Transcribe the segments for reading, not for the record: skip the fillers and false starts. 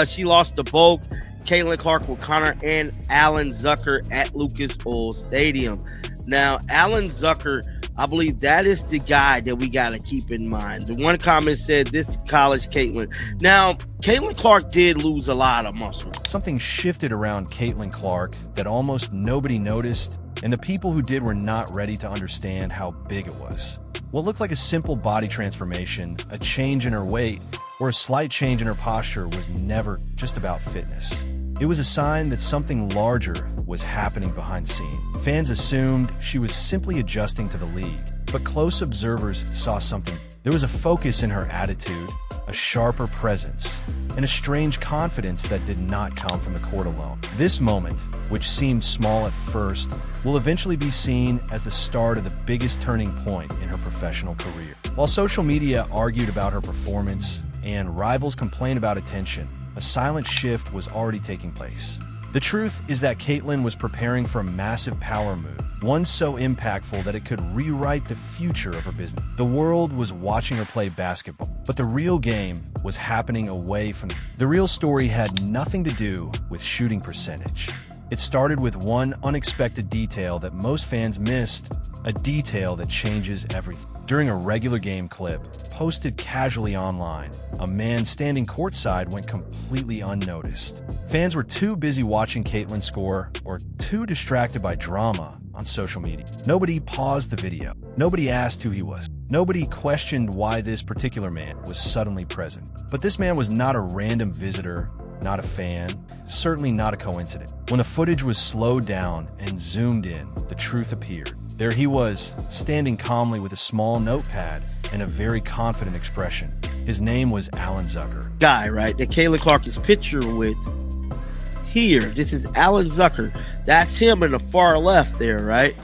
She lost to both Caitlin Clark O'Connor and Alan Zucker at Lucas Oil Stadium. Now, Alan Zucker, I believe that is the guy that we got to keep in mind. The one comment said, this college Caitlin. Now, Caitlin Clark did lose a lot of muscle. Something shifted around Caitlin Clark that almost nobody noticed, and the people who did were not ready to understand how big it was. What looked like a simple body transformation, a change in her weight, or a slight change in her posture was never just about fitness. It was a sign that something larger was happening behind scenes. Fans assumed she was simply adjusting to the league, but close observers saw something. There was a focus in her attitude, a sharper presence, and a strange confidence that did not come from the court alone. This moment, which seemed small at first, will eventually be seen as the start of the biggest turning point in her professional career. While social media argued about her performance and rivals complained about attention, a silent shift was already taking place. The truth is that Caitlin was preparing for a massive power move, one so impactful that it could rewrite the future of her business. The world was watching her play basketball, but the real game was happening away from them. The real story had nothing to do with shooting percentage. It started with one unexpected detail that most fans missed, a detail that changes everything. During a regular game clip, posted casually online, a man standing courtside went completely unnoticed. Fans were too busy watching Caitlin score or too distracted by drama on social media. Nobody paused the video. Nobody asked who he was. Nobody questioned why this particular man was suddenly present. But this man was not a random visitor, not a fan, certainly not a coincidence. When the footage was slowed down and zoomed in, the truth appeared. There he was, standing calmly with a small notepad and a very confident expression. His name was Alan Zucker. Guy, right, that Caitlin Clark is pictured with here. This is Alan Zucker. That's him in the far left there, right?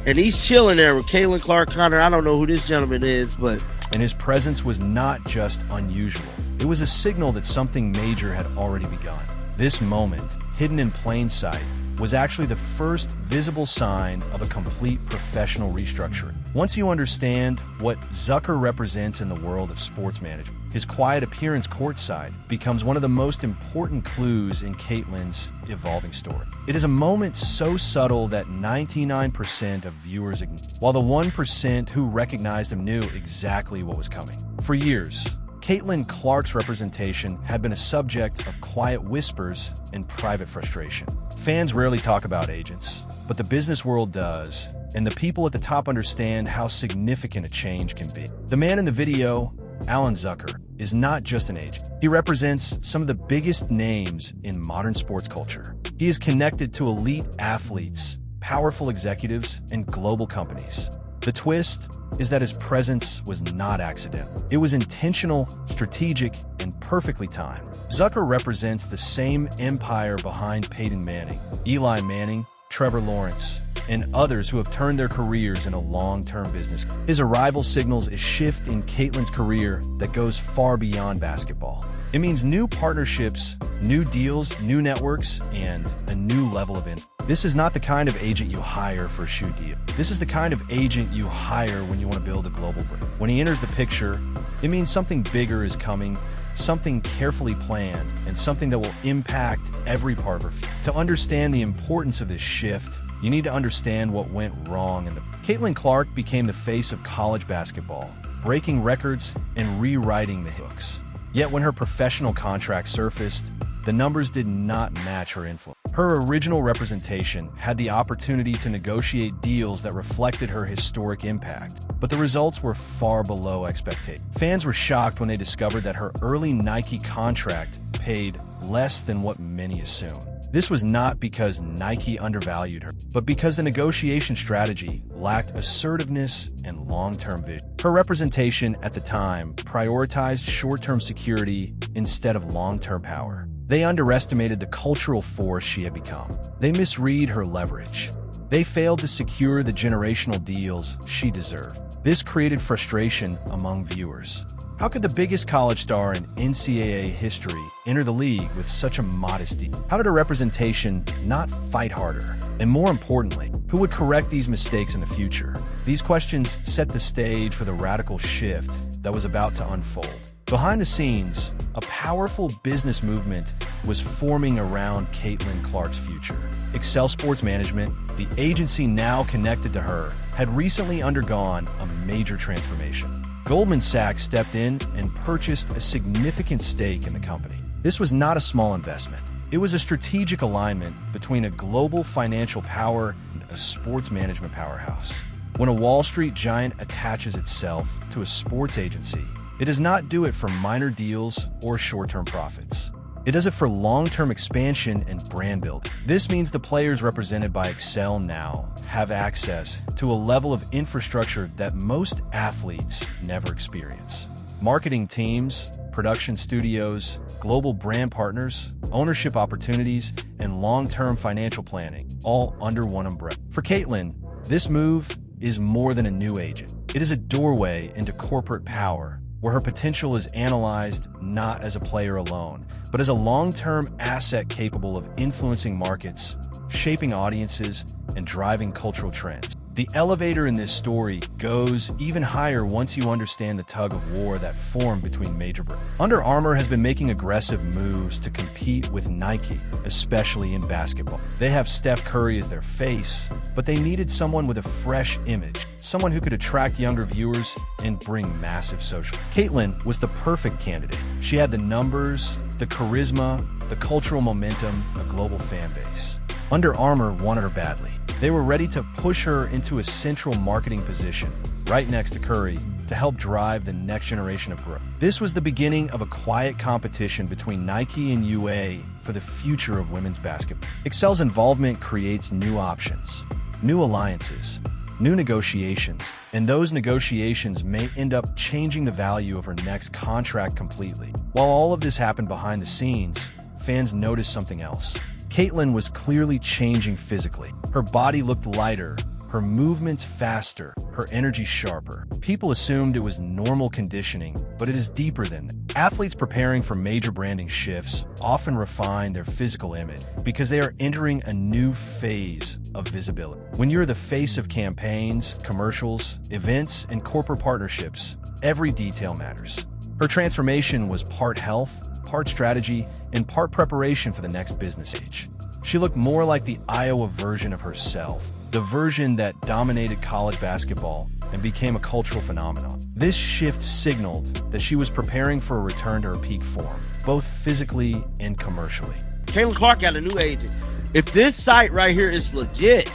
And he's chilling there with Caitlin Clark Connor. I don't know who this gentleman is, but... And his presence was not just unusual. It was a signal that something major had already begun. This moment, hidden in plain sight, was actually the first visible sign of a complete professional restructuring. Once you understand what Zucker represents in the world of sports management, his quiet appearance courtside becomes one of the most important clues in Caitlin's evolving story. It is a moment so subtle that 99% of viewers ignore, while the 1% who recognized him knew exactly what was coming. For years, Caitlin Clark's representation had been a subject of quiet whispers and private frustration. Fans rarely talk about agents, but the business world does, and the people at the top understand how significant a change can be. The man in the video, Alan Zucker, is not just an agent. He represents some of the biggest names in modern sports culture. He is connected to elite athletes, powerful executives, and global companies. The twist is that his presence was not accidental. It was intentional, strategic, and perfectly timed. Zucker represents the same empire behind Peyton Manning, Eli Manning, Trevor Lawrence, and others who have turned their careers into long-term business. His arrival signals a shift in Caitlin's career that goes far beyond basketball. It means new partnerships, new deals, new networks, and a new level of influence. This is not the kind of agent you hire for a shoe deal. This is the kind of agent you hire when you want to build a global brand. When he enters the picture, it means something bigger is coming, something carefully planned, and something that will impact every part of her future. To understand the importance of this shift, you need to understand what went wrong. Caitlin Clark became the face of college basketball, breaking records and rewriting the books. Yet when her professional contract surfaced, the numbers did not match her influence. Her original representation had the opportunity to negotiate deals that reflected her historic impact, but the results were far below expectations. Fans were shocked when they discovered that her early Nike contract paid less than what many assumed. This was not because Nike undervalued her, but because the negotiation strategy lacked assertiveness and long-term vision. Her representation at the time prioritized short-term security instead of long-term power. They underestimated the cultural force she had become. They misread her leverage. They failed to secure the generational deals she deserved. This created frustration among viewers. How could the biggest college star in NCAA history enter the league with such a modest deal? How did her representation not fight harder? And more importantly, who would correct these mistakes in the future? These questions set the stage for the radical shift that was about to unfold. Behind the scenes, a powerful business movement was forming around Caitlin Clark's future. Excel Sports Management, the agency now connected to her, had recently undergone a major transformation. Goldman Sachs stepped in and purchased a significant stake in the company. This was not a small investment. It was a strategic alignment between a global financial power and a sports management powerhouse. When a Wall Street giant attaches itself to a sports agency, it does not do it for minor deals or short-term profits. It does it for long-term expansion and brand building. This means the players represented by Excel now have access to a level of infrastructure that most athletes never experience. Marketing teams, production studios, global brand partners, ownership opportunities, and long-term financial planning, all under one umbrella. For Caitlin, this move is more than a new agent. It is a doorway into corporate power, where her potential is analyzed not as a player alone, but as a long-term asset capable of influencing markets, shaping audiences, and driving cultural trends. The elevator in this story goes even higher once you understand the tug of war that formed between major brands. Under Armour has been making aggressive moves to compete with Nike, especially in basketball. They have Steph Curry as their face, but they needed someone with a fresh image, someone who could attract younger viewers and bring massive social. Caitlin was the perfect candidate. She had the numbers, the charisma, the cultural momentum, a global fan base. Under Armour wanted her badly. They were ready to push her into a central marketing position, right next to Curry, to help drive the next generation of growth. This was the beginning of a quiet competition between Nike and UA for the future of women's basketball. Excel's involvement creates new options, new alliances, new negotiations, and those negotiations may end up changing the value of her next contract completely. While all of this happened behind the scenes, fans noticed something else. Caitlin was clearly changing physically. Her body looked lighter, her movements faster, her energy sharper. People assumed it was normal conditioning, but it is deeper than that. Athletes preparing for major branding shifts often refine their physical image because they are entering a new phase of visibility. When you're the face of campaigns, commercials, events, and corporate partnerships, every detail matters. Her transformation was part health, part strategy, and part preparation for the next business age. She looked more like the Iowa version of herself, the version that dominated college basketball and became a cultural phenomenon. This shift signaled that she was preparing for a return to her peak form, both physically and commercially. Caitlin Clark got a new agent. If this site right here is legit,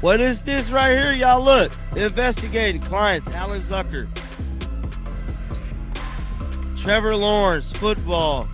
what is this right here? Y'all look. Investigated clients, Alan Zucker, Trevor Lawrence, football.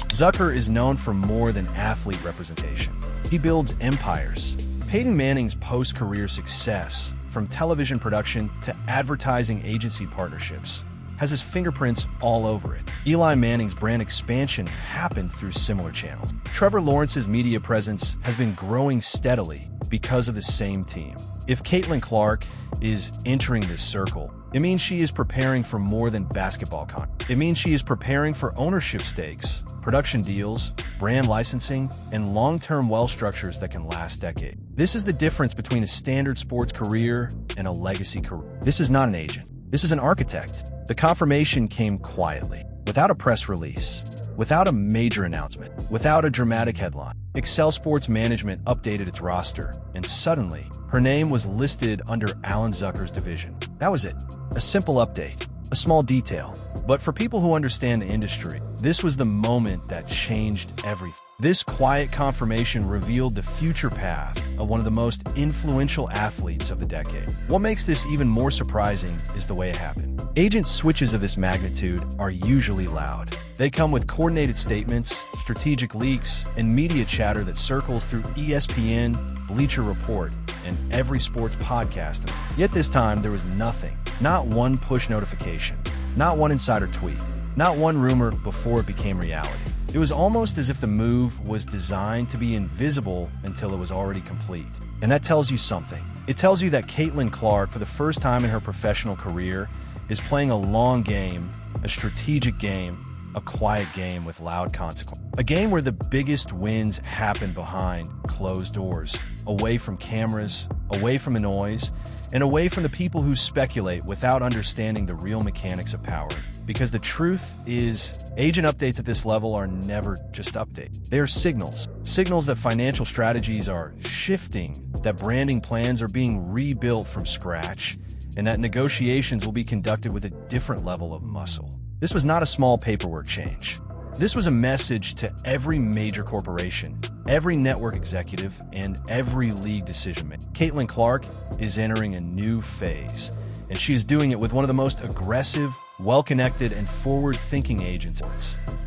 Zucker is known for more than athlete representation. He builds empires. Peyton Manning's post-career success, from television production to advertising agency partnerships, has his fingerprints all over it. Eli Manning's brand expansion happened through similar channels. Trevor Lawrence's media presence has been growing steadily because of the same team. If Caitlin Clark is entering this circle, it means she is preparing for more than basketball content. It means she is preparing for ownership stakes, production deals, brand licensing, and long-term wealth structures that can last decades. This is the difference between a standard sports career and a legacy career. This is not an agent. This is an architect. The confirmation came quietly, without a press release, without a major announcement, without a dramatic headline. Excel Sports Management updated its roster, and suddenly, her name was listed under Alan Zucker's division. That was it. A simple update, a small detail. But for people who understand the industry, this was the moment that changed everything. This quiet confirmation revealed the future path of one of the most influential athletes of the decade. What makes this even more surprising is the way it happened. Agent switches of this magnitude are usually loud. They come with coordinated statements, strategic leaks, and media chatter that circles through ESPN, Bleacher Report, and every sports podcast. Yet this time, there was nothing. Not one push notification, not one insider tweet, not one rumor before it became reality. It was almost as if the move was designed to be invisible until it was already complete. And that tells you something. It tells you that Caitlin Clark, for the first time in her professional career, is playing a long game, a strategic game, a quiet game with loud consequences. A game where the biggest wins happen behind closed doors, away from cameras, away from the noise, and away from the people who speculate without understanding the real mechanics of power. Because the truth is, agent updates at this level are never just updates. They are signals. Signals that financial strategies are shifting, that branding plans are being rebuilt from scratch, and that negotiations will be conducted with a different level of muscle. This was not a small paperwork change. This was a message to every major corporation, every network executive, and every league decision-maker. Caitlin Clark is entering a new phase, and she is doing it with one of the most aggressive, well-connected, and forward-thinking agents.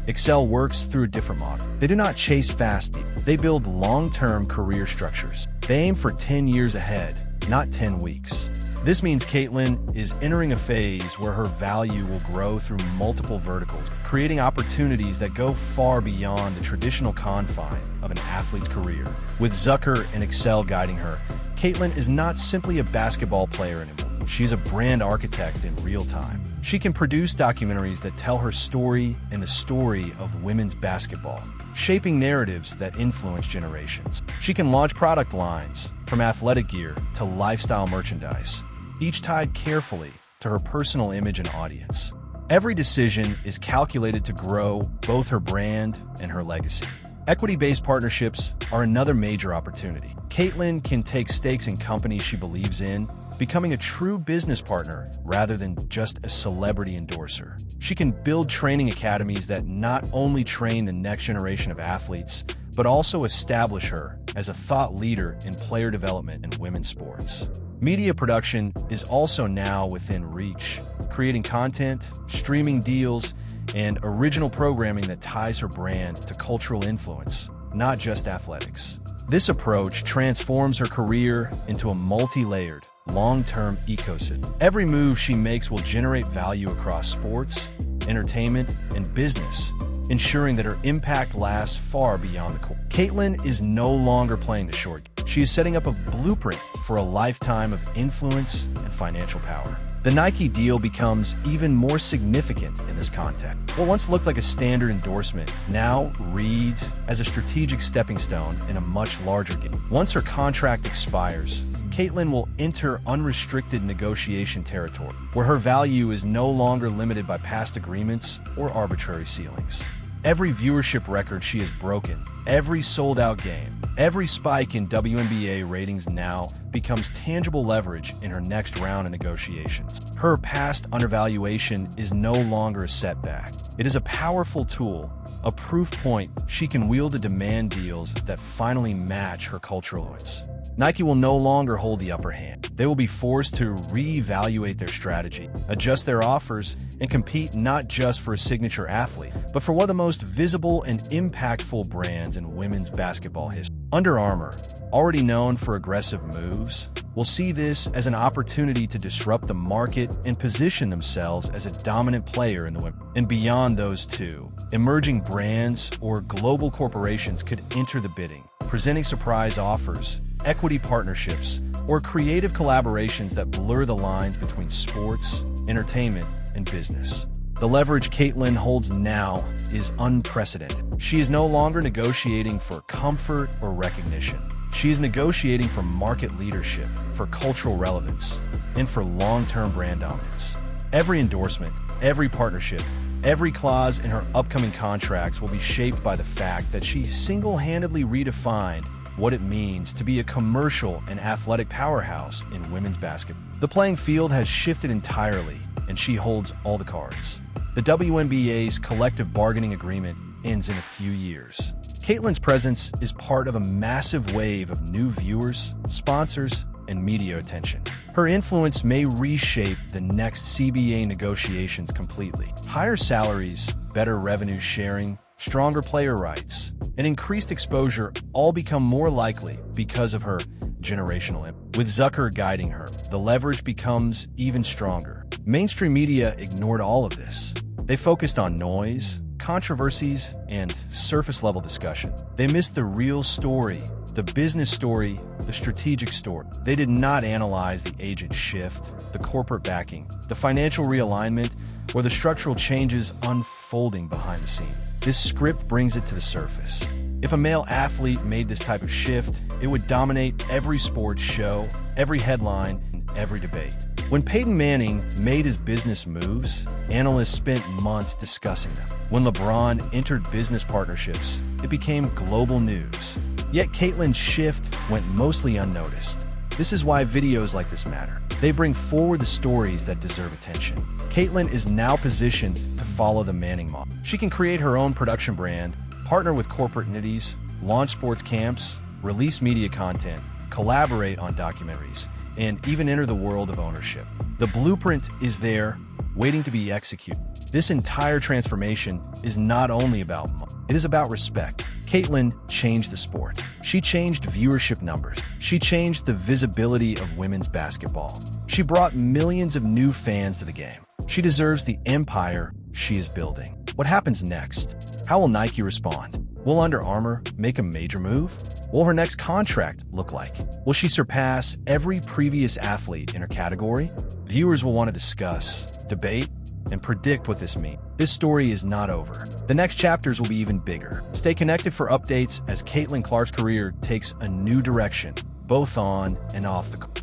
Excel works through a different model. They do not chase fast deals. They build long-term career structures. They aim for 10 years ahead, not 10 weeks. This means Caitlin is entering a phase where her value will grow through multiple verticals, creating opportunities that go far beyond the traditional confine of an athlete's career. With Zucker and Excel guiding her, Caitlin is not simply a basketball player anymore. She's a brand architect in real time. She can produce documentaries that tell her story and the story of women's basketball, shaping narratives that influence generations. She can launch product lines, from athletic gear to lifestyle merchandise, each tied carefully to her personal image and audience. Every decision is calculated to grow both her brand and her legacy. Equity-based partnerships are another major opportunity. Caitlin can take stakes in companies she believes in, becoming a true business partner rather than just a celebrity endorser. She can build training academies that not only train the next generation of athletes, but also establish her as a thought leader in player development in women's sports. Media production is also now within reach, creating content, streaming deals, and original programming that ties her brand to cultural influence, not just athletics. This approach transforms her career into a multi-layered, long-term ecosystem. Every move she makes will generate value across sports, entertainment, and business, ensuring that her impact lasts far beyond the court. Caitlin is no longer playing the short game. She is setting up a blueprint for a lifetime of influence and financial power. The Nike deal becomes even more significant in this context. What once looked like a standard endorsement now reads as a strategic stepping stone in a much larger game. Once her contract expires, Caitlin will enter unrestricted negotiation territory, where her value is no longer limited by past agreements or arbitrary ceilings. Every viewership record she has broken, every sold-out game, every spike in WNBA ratings now becomes tangible leverage in her next round of negotiations. Her past undervaluation is no longer a setback. It is a powerful tool, a proof point she can wield to demand deals that finally match her cultural influence. Nike will no longer hold the upper hand. They will be forced to reevaluate their strategy, adjust their offers, and compete not just for a signature athlete, but for one of the most visible and impactful brands in women's basketball history. Under Armour, already known for aggressive moves, will see this as an opportunity to disrupt the market and position themselves as a dominant player in the women. And beyond those two, emerging brands or global corporations could enter the bidding, presenting surprise offers, equity partnerships, or creative collaborations that blur the lines between sports, entertainment, and business. The leverage Caitlin holds now is unprecedented. She is no longer negotiating for comfort or recognition. She is negotiating for market leadership, for cultural relevance, and for long-term brand dominance. Every endorsement, every partnership, every clause in her upcoming contracts will be shaped by the fact that she single-handedly redefined what it means to be a commercial and athletic powerhouse in women's basketball. The playing field has shifted entirely, and she holds all the cards. The WNBA's collective bargaining agreement ends in a few years. Caitlin's presence is part of a massive wave of new viewers, sponsors, and media attention. Her influence may reshape the next CBA negotiations completely. Higher salaries, better revenue sharing, stronger player rights, and increased exposure all become more likely because of her generational impact. With Zucker guiding her, the leverage becomes even stronger. Mainstream media ignored all of this. They focused on noise, controversies, and surface-level discussion. They missed the real story, the business story, the strategic story. They did not analyze the agent shift, the corporate backing, the financial realignment, or the structural changes unfolding behind the scenes. This script brings it to the surface. If a male athlete made this type of shift, it would dominate every sports show, every headline, and every debate. When Peyton Manning made his business moves, analysts spent months discussing them. When LeBron entered business partnerships, it became global news. Yet Caitlyn's shift went mostly unnoticed. This is why videos like this matter. They bring forward the stories that deserve attention. Caitlyn is now positioned to follow the Manning model. She can create her own production brand, partner with corporate entities, launch sports camps, release media content, collaborate on documentaries, and even enter the world of ownership. The blueprint is there, waiting to be executed. This entire transformation is not only about money, it is about respect. Caitlyn changed the sport. She changed viewership numbers. She changed the visibility of women's basketball. She brought millions of new fans to the game. She deserves the empire she is building. What happens next? How will Nike respond? Will Under Armour make a major move? What will her next contract look like? Will she surpass every previous athlete in her category? Viewers will want to discuss, debate, and predict what this means. This story is not over. The next chapters will be even bigger. Stay connected for updates as Caitlin Clark's career takes a new direction, both on and off the court.